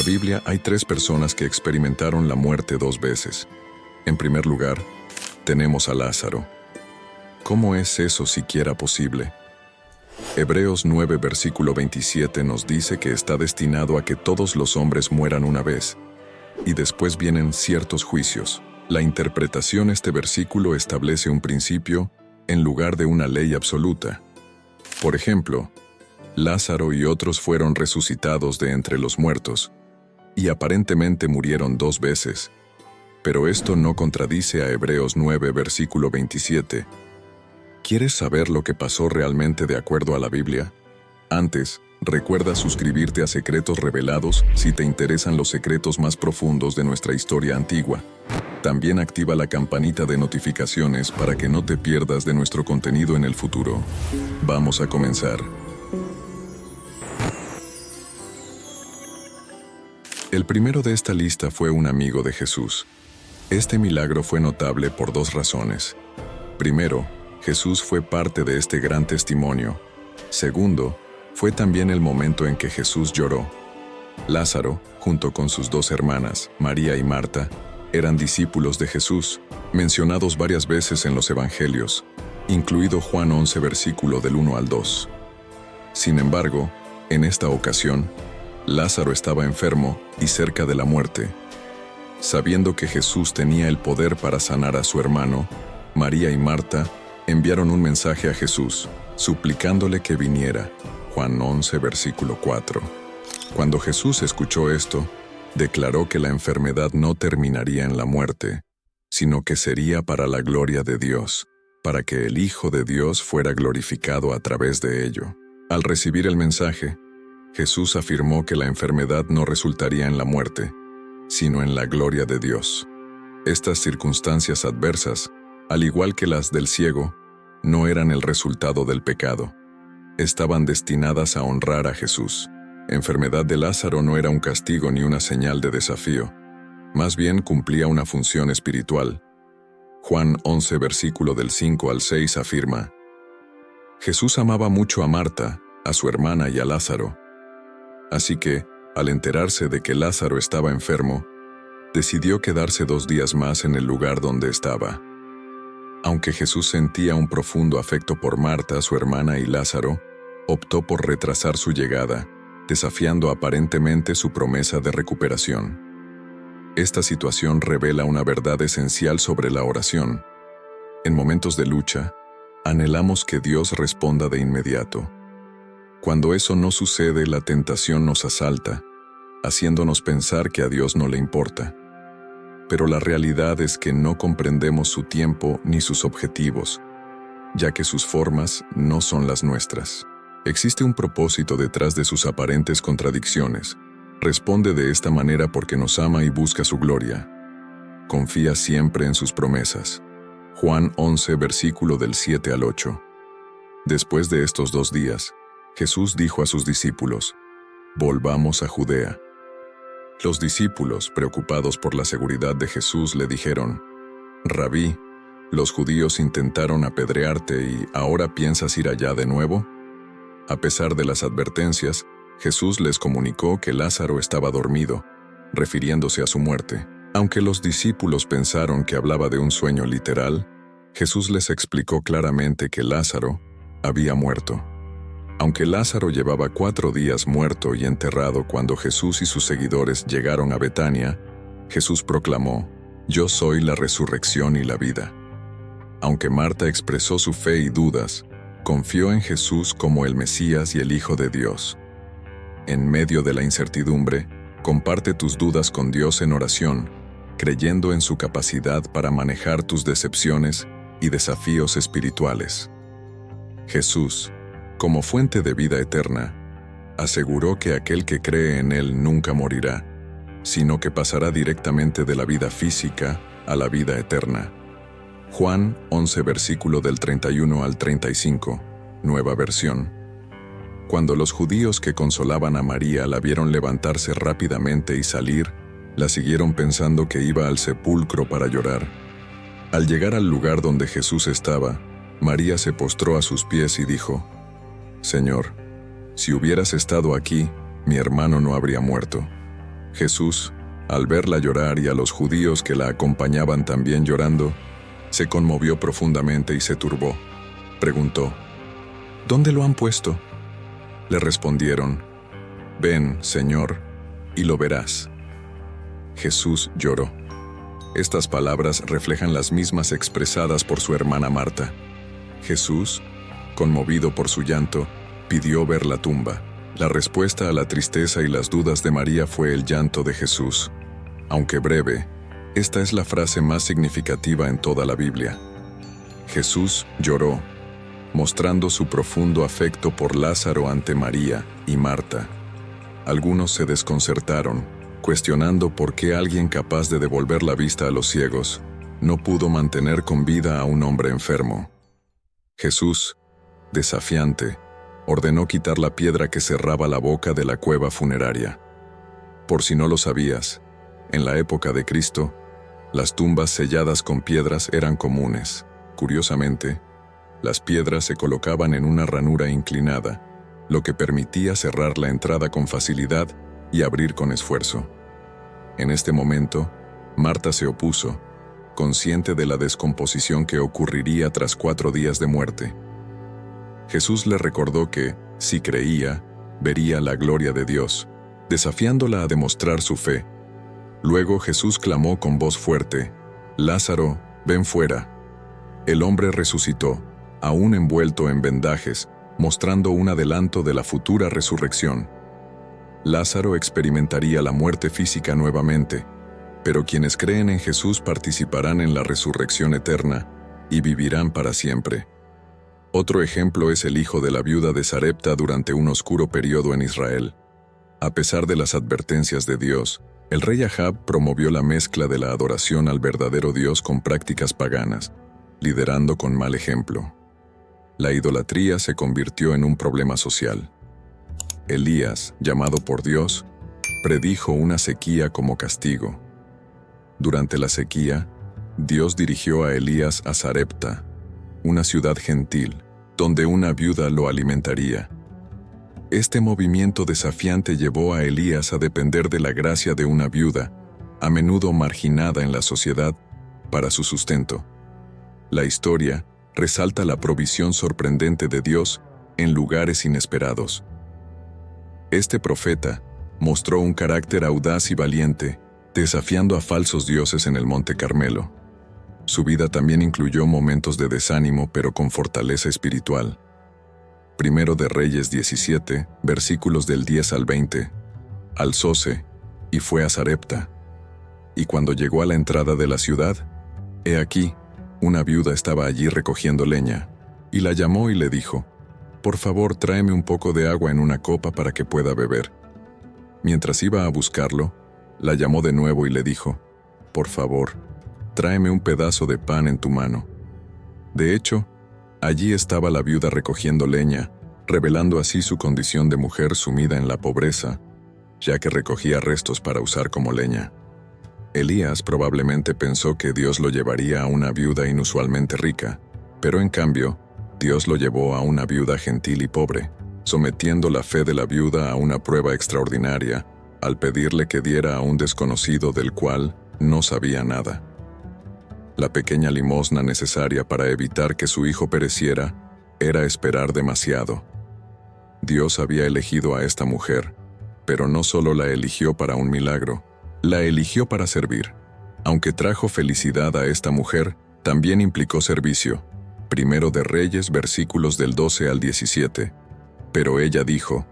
Biblia hay tres personas que experimentaron la muerte dos veces. En primer lugar, tenemos a Lázaro. ¿Cómo es eso siquiera posible? Hebreos 9 versículo 27 nos dice que está destinado a que todos los hombres mueran una vez, y después vienen ciertos juicios. La interpretación de este versículo establece un principio en lugar de una ley absoluta. Por ejemplo, Lázaro y otros fueron resucitados de entre los muertos, y aparentemente murieron dos veces. Pero esto no contradice a Hebreos 9 versículo 27. ¿Quieres saber lo que pasó realmente de acuerdo a la Biblia? Antes, recuerda suscribirte a Secretos Revelados si te interesan los secretos más profundos de nuestra historia antigua. También activa la campanita de notificaciones para que no te pierdas de nuestro contenido en el futuro. Vamos a comenzar. El primero de esta lista fue un amigo de Jesús. Este milagro fue notable por dos razones. Primero, Jesús fue parte de este gran testimonio. Segundo, fue también el momento en que Jesús lloró. Lázaro, junto con sus dos hermanas, María y Marta, eran discípulos de Jesús, mencionados varias veces en los Evangelios, incluido Juan 11 versículo del 1 al 2. Sin embargo, en esta ocasión, Lázaro estaba enfermo y cerca de la muerte. Sabiendo que Jesús tenía el poder para sanar a su hermano, María y Marta enviaron un mensaje a Jesús, suplicándole que viniera. Juan 11, versículo 4. Cuando Jesús escuchó esto, declaró que la enfermedad no terminaría en la muerte, sino que sería para la gloria de Dios, para que el Hijo de Dios fuera glorificado a través de ello. Al recibir el mensaje, Jesús afirmó que la enfermedad no resultaría en la muerte, sino en la gloria de Dios. Estas circunstancias adversas, al igual que las del ciego, no eran el resultado del pecado. Estaban destinadas a honrar a Jesús. La enfermedad de Lázaro no era un castigo ni una señal de desafío. Más bien cumplía una función espiritual. Juan 11 versículo del 5 al 6 afirma: Jesús amaba mucho a Marta, a su hermana y a Lázaro. Así que, al enterarse de que Lázaro estaba enfermo, decidió quedarse 2 días más en el lugar donde estaba. Aunque Jesús sentía un profundo afecto por Marta, su hermana y Lázaro, optó por retrasar su llegada, desafiando aparentemente su promesa de recuperación. Esta situación revela una verdad esencial sobre la oración. En momentos de lucha, anhelamos que Dios responda de inmediato. Cuando eso no sucede, la tentación nos asalta, haciéndonos pensar que a Dios no le importa. Pero la realidad es que no comprendemos su tiempo ni sus objetivos, ya que sus formas no son las nuestras. Existe un propósito detrás de sus aparentes contradicciones. Responde de esta manera porque nos ama y busca su gloria. Confía siempre en sus promesas. Juan 11, versículo del 7 al 8. Después de estos 2 días, Jesús dijo a sus discípulos: «Volvamos a Judea». Los discípulos, preocupados por la seguridad de Jesús, le dijeron: «Rabí, los judíos intentaron apedrearte y ¿ahora piensas ir allá de nuevo?». A pesar de las advertencias, Jesús les comunicó que Lázaro estaba dormido, refiriéndose a su muerte. Aunque los discípulos pensaron que hablaba de un sueño literal, Jesús les explicó claramente que Lázaro había muerto. Aunque Lázaro llevaba 4 días muerto y enterrado cuando Jesús y sus seguidores llegaron a Betania, Jesús proclamó: «Yo soy la resurrección y la vida». Aunque Marta expresó su fe y dudas, confió en Jesús como el Mesías y el Hijo de Dios. En medio de la incertidumbre, comparte tus dudas con Dios en oración, creyendo en su capacidad para manejar tus decepciones y desafíos espirituales. Jesús, como fuente de vida eterna, aseguró que aquel que cree en Él nunca morirá, sino que pasará directamente de la vida física a la vida eterna. Juan 11 versículo del 31 al 35, nueva versión. Cuando los judíos que consolaban a María la vieron levantarse rápidamente y salir, la siguieron pensando que iba al sepulcro para llorar. Al llegar al lugar donde Jesús estaba, María se postró a sus pies y dijo: «Señor, si hubieras estado aquí, mi hermano no habría muerto». Jesús, al verla llorar y a los judíos que la acompañaban también llorando, se conmovió profundamente y se turbó. Preguntó: ¿Dónde lo han puesto? Le respondieron: Ven, Señor, y lo verás. Jesús lloró. Estas palabras reflejan las mismas expresadas por su hermana Marta. Jesús, conmovido por su llanto, pidió ver la tumba. La respuesta a la tristeza y las dudas de María fue el llanto de Jesús. Aunque breve, esta es la frase más significativa en toda la Biblia. Jesús lloró, mostrando su profundo afecto por Lázaro ante María y Marta. Algunos se desconcertaron, cuestionando por qué alguien capaz de devolver la vista a los ciegos no pudo mantener con vida a un hombre enfermo. Jesús, desafiante, ordenó quitar la piedra que cerraba la boca de la cueva funeraria. Por si no lo sabías, en la época de Cristo, las tumbas selladas con piedras eran comunes. Curiosamente, las piedras se colocaban en una ranura inclinada, lo que permitía cerrar la entrada con facilidad y abrir con esfuerzo. En este momento, Marta se opuso, consciente de la descomposición que ocurriría tras 4 días de muerte. Jesús le recordó que, si creía, vería la gloria de Dios, desafiándola a demostrar su fe. Luego Jesús clamó con voz fuerte: «Lázaro, ven fuera». El hombre resucitó, aún envuelto en vendajes, mostrando un adelanto de la futura resurrección. Lázaro experimentaría la muerte física nuevamente, pero quienes creen en Jesús participarán en la resurrección eterna y vivirán para siempre. Otro ejemplo es el hijo de la viuda de Sarepta durante un oscuro periodo en Israel. A pesar de las advertencias de Dios, el rey Ahab promovió la mezcla de la adoración al verdadero Dios con prácticas paganas, liderando con mal ejemplo. La idolatría se convirtió en un problema social. Elías, llamado por Dios, predijo una sequía como castigo. Durante la sequía, Dios dirigió a Elías a Sarepta, una ciudad gentil, donde una viuda lo alimentaría. Este movimiento desafiante llevó a Elías a depender de la gracia de una viuda, a menudo marginada en la sociedad, para su sustento. La historia resalta la provisión sorprendente de Dios en lugares inesperados. Este profeta mostró un carácter audaz y valiente, desafiando a falsos dioses en el Monte Carmelo. Su vida también incluyó momentos de desánimo, pero con fortaleza espiritual. Primero de Reyes 17, versículos del 10 al 20. Alzóse y fue a Sarepta. Y cuando llegó a la entrada de la ciudad, he aquí, una viuda estaba allí recogiendo leña, y la llamó y le dijo: «Por favor, tráeme un poco de agua en una copa para que pueda beber». Mientras iba a buscarlo, la llamó de nuevo y le dijo: «Por favor, tráeme un pedazo de pan en tu mano». De hecho, allí estaba la viuda recogiendo leña, revelando así su condición de mujer sumida en la pobreza, ya que recogía restos para usar como leña. Elías probablemente pensó que Dios lo llevaría a una viuda inusualmente rica, pero en cambio, Dios lo llevó a una viuda gentil y pobre, sometiendo la fe de la viuda a una prueba extraordinaria, al pedirle que diera a un desconocido del cual no sabía nada. La pequeña limosna necesaria para evitar que su hijo pereciera era esperar demasiado. Dios había elegido a esta mujer, pero no solo la eligió para un milagro, la eligió para servir. Aunque trajo felicidad a esta mujer, también implicó servicio. Primero de Reyes, versículos del 12 al 17. Pero ella dijo: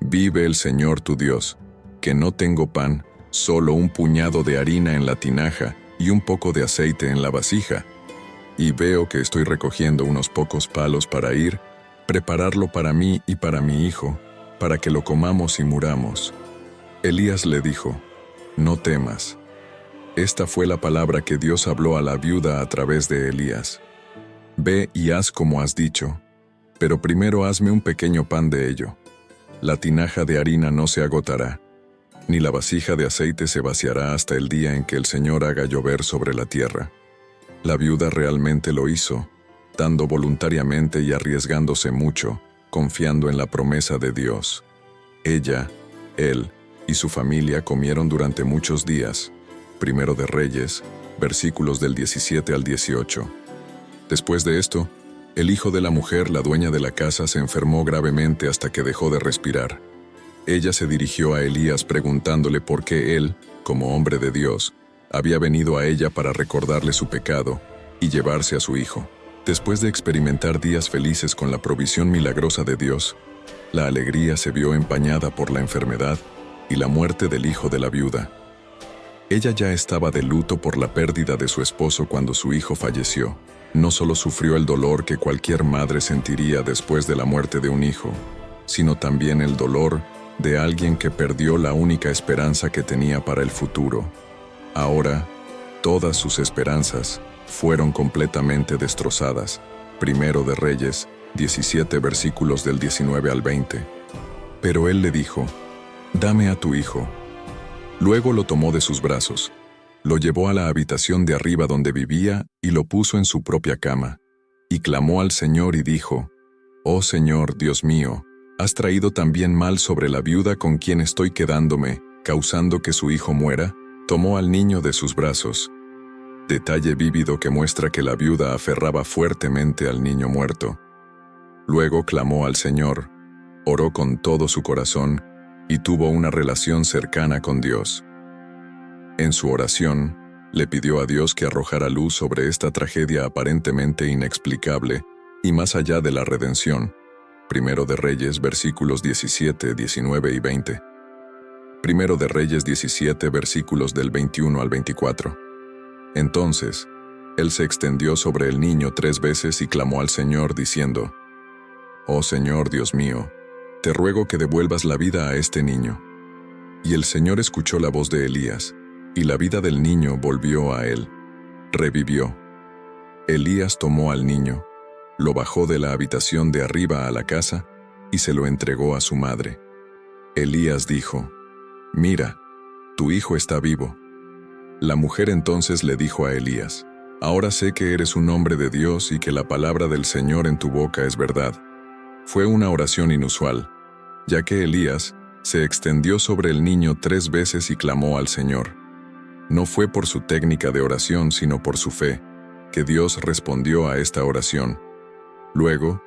«Vive el Señor tu Dios, que no tengo pan, solo un puñado de harina en la tinaja y un poco de aceite en la vasija. Y veo que estoy recogiendo unos pocos palos para ir, prepararlo para mí y para mi hijo, para que lo comamos y muramos». Elías le dijo: «No temas». Esta fue la palabra que Dios habló a la viuda a través de Elías: «Ve y haz como has dicho, pero primero hazme un pequeño pan de ello. La tinaja de harina no se agotará, ni la vasija de aceite se vaciará hasta el día en que el Señor haga llover sobre la tierra». La viuda realmente lo hizo, dando voluntariamente y arriesgándose mucho, confiando en la promesa de Dios. Ella, él, y su familia comieron durante muchos días. Primero de Reyes, versículos del 17 al 18. Después de esto, el hijo de la mujer, la dueña de la casa, se enfermó gravemente hasta que dejó de respirar. Ella se dirigió a Elías preguntándole por qué él, como hombre de Dios, había venido a ella para recordarle su pecado y llevarse a su hijo. Después de experimentar días felices con la provisión milagrosa de Dios, la alegría se vio empañada por la enfermedad y la muerte del hijo de la viuda. Ella ya estaba de luto por la pérdida de su esposo cuando su hijo falleció. No solo sufrió el dolor que cualquier madre sentiría después de la muerte de un hijo, sino también el dolor de alguien que perdió la única esperanza que tenía para el futuro. Ahora, todas sus esperanzas fueron completamente destrozadas. Primero de Reyes, 17 versículos del 19 al 20. Pero él le dijo: «Dame a tu hijo». Luego lo tomó de sus brazos, lo llevó a la habitación de arriba donde vivía y lo puso en su propia cama. Y clamó al Señor y dijo: «Oh Señor, Dios mío, ¿has traído también mal sobre la viuda con quien estoy quedándome, causando que su hijo muera?». Tomó al niño de sus brazos. Detalle vívido que muestra que la viuda aferraba fuertemente al niño muerto. Luego clamó al Señor, oró con todo su corazón y tuvo una relación cercana con Dios. En su oración, le pidió a Dios que arrojara luz sobre esta tragedia aparentemente inexplicable y más allá de la redención. Primero de Reyes, versículos 17, 19 y 20. Primero de Reyes 17, versículos del 21 al 24. Entonces, él se extendió sobre el niño 3 veces y clamó al Señor diciendo: «Oh Señor, Dios mío, te ruego que devuelvas la vida a este niño». Y el Señor escuchó la voz de Elías, y la vida del niño volvió a él. Revivió. Elías tomó al niño, lo bajó de la habitación de arriba a la casa y se lo entregó a su madre. Elías dijo: «Mira, tu hijo está vivo». La mujer entonces le dijo a Elías: «Ahora sé que eres un hombre de Dios y que la palabra del Señor en tu boca es verdad». Fue una oración inusual, ya que Elías se extendió sobre el niño 3 veces y clamó al Señor. No fue por su técnica de oración, sino por su fe, que Dios respondió a esta oración. Luego,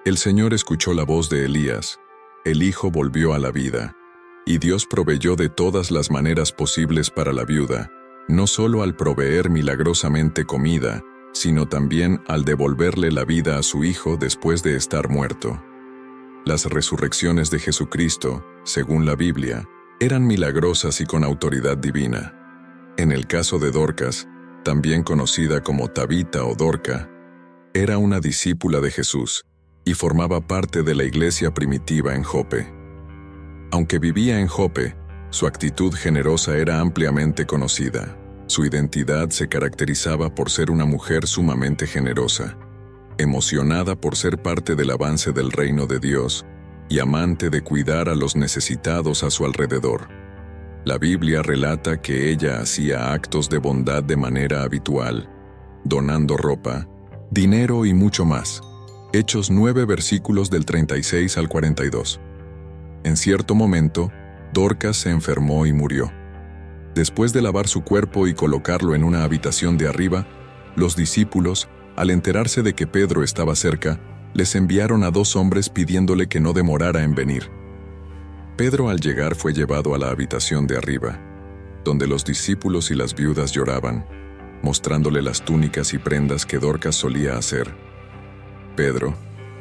el Señor escuchó la voz de Elías, el hijo volvió a la vida, y Dios proveyó de todas las maneras posibles para la viuda, no solo al proveer milagrosamente comida, sino también al devolverle la vida a su hijo después de estar muerto. Las resurrecciones de Jesucristo, según la Biblia, eran milagrosas y con autoridad divina. En el caso de Dorcas, también conocida como Tabita o Dorca, era una discípula de Jesús y formaba parte de la iglesia primitiva en Jope. Aunque vivía en Jope, su actitud generosa era ampliamente conocida. Su identidad se caracterizaba por ser una mujer sumamente generosa, emocionada por ser parte del avance del reino de Dios y amante de cuidar a los necesitados a su alrededor. La Biblia relata que ella hacía actos de bondad de manera habitual, donando ropa, dinero y mucho más. Hechos 9 versículos del 36 al 42. En cierto momento, Dorcas se enfermó y murió. Después de lavar su cuerpo y colocarlo en una habitación de arriba, los discípulos, al enterarse de que Pedro estaba cerca, les enviaron a 2 hombres pidiéndole que no demorara en venir. Pedro al llegar fue llevado a la habitación de arriba, donde los discípulos y las viudas lloraban, mostrándole las túnicas y prendas que Dorcas solía hacer. Pedro,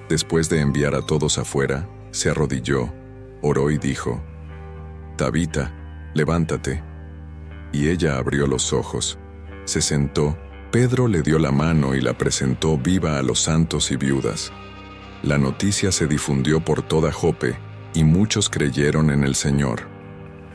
después de enviar a todos afuera, se arrodilló, oró y dijo: «Tabita, levántate». Y ella abrió los ojos, se sentó. Pedro le dio la mano y la presentó viva a los santos y viudas. La noticia se difundió por toda Jope y muchos creyeron en el Señor.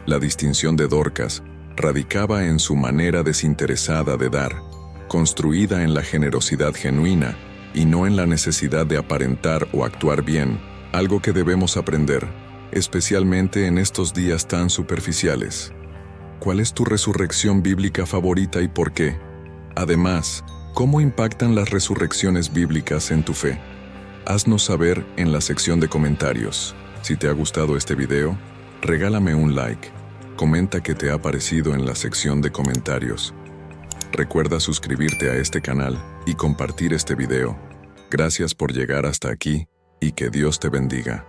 La distinción de Dorcas radicaba en su manera desinteresada de dar, construida en la generosidad genuina y no en la necesidad de aparentar o actuar bien, algo que debemos aprender, especialmente en estos días tan superficiales. ¿Cuál es tu resurrección bíblica favorita y por qué? Además, ¿cómo impactan las resurrecciones bíblicas en tu fe? Haznos saber en la sección de comentarios. Si te ha gustado este video, regálame un like Comenta qué te ha parecido en la sección de comentarios. Recuerda suscribirte a este canal y compartir este video. Gracias por llegar hasta aquí y que Dios te bendiga.